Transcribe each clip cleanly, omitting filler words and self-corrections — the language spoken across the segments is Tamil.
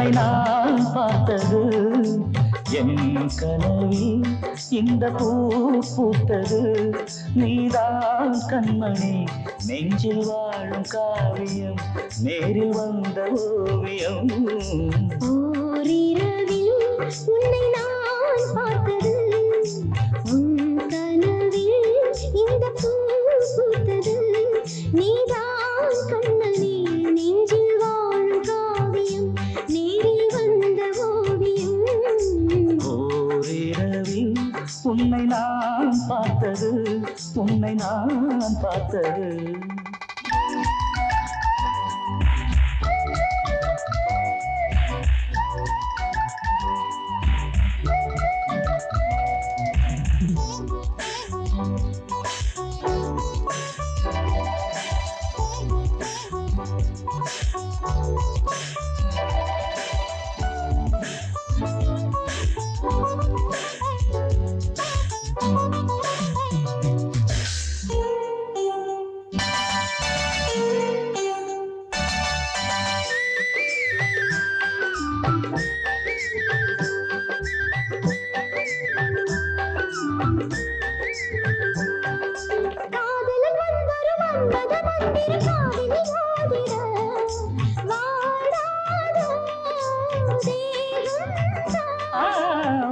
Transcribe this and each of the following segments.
உன்னை நான் பார்த்தது என் கனவில் இந்த பூ பூத்தது நீதான் கண்மணி நெஞ்சில் வாழும் காவியம் நேரில் வந்த ஓவியம் ஓரிரவில் உன்னை நான் பார்த்தது உன் கனவில் இந்த பூ பூத்தது நீதான் கண்ணனே நெஞ்சில் வாழும் காவியம் நேரில் வந்த ஓவியம் ஓரிரவில் உன்னை நான் பார்த்தது உன்னை நான் பார்த்தது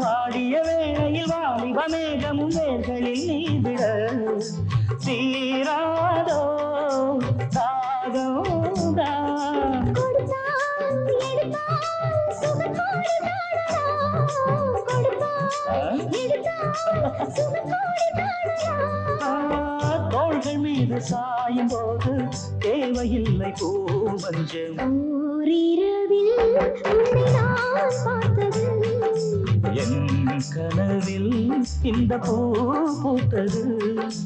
வாடிய வேளையில் வாலிப மேகமும் வேர்களில் நீவிட தீராதோ தாகோதான் தோள்கள் மீது சாயும் போது தேவையில்லை பூமஞ்சம் ஓரிரவில் உன்னை நான் பார்த்தது என் கனவில் இந்த பூ பூத்தது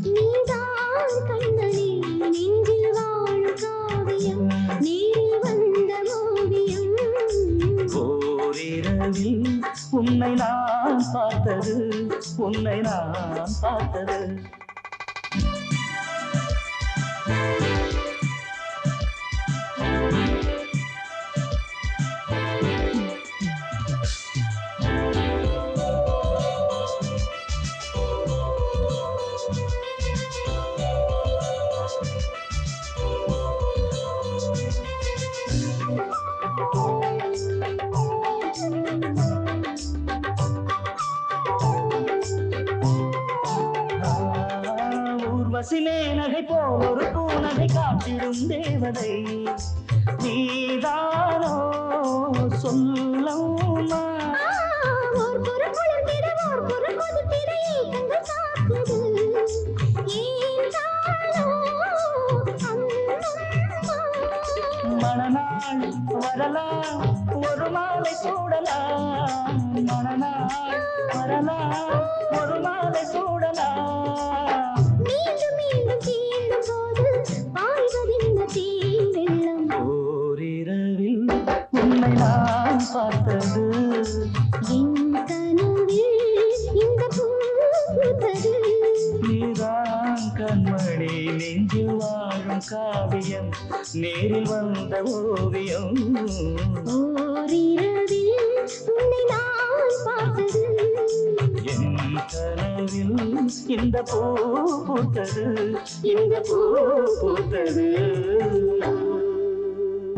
நீதான் கண்ணனே நெஞ்சில் வாழும் காவியம் நேரில் வந்த ஓவியம் ஓரிரவில் உன்னை நான் பார்த்தது உன்னை நான் பார்த்தது ஊர்வசிலே நகை போல் ஒரு பூநகை காட்டிடும் தேவதை நீதானோ சொல்லம்மா ஓர் பொரு குளிர்ந்திட ஓர் பொரு கொதித்திட ஏக்கங்கள் காக்குது ஏன் தானோ அம்மம்மா மணநாள் வரலாம் ஒரு மாலை சூடலாம் மணநாள் வரலாம் ஒரு மாலை சூடலாம் மீண்டும் மீண்டும் தீண்டும் போது பாய்வதிந்த தேன் வெள்ளம் ஓரிரவில் உன்னை நான் பார்த்தது என் கனவில் இந்த பூ பூத்தது நீதான் கண்மணி நெஞ்சில் வாழும் காவியம் நேரில் வந்த ஓவியம் ஓரிரவில் உன்னை நான் பார்த்தது என் கனவில் இந்த பூ பூத்தது இந்த பூ பூத்தது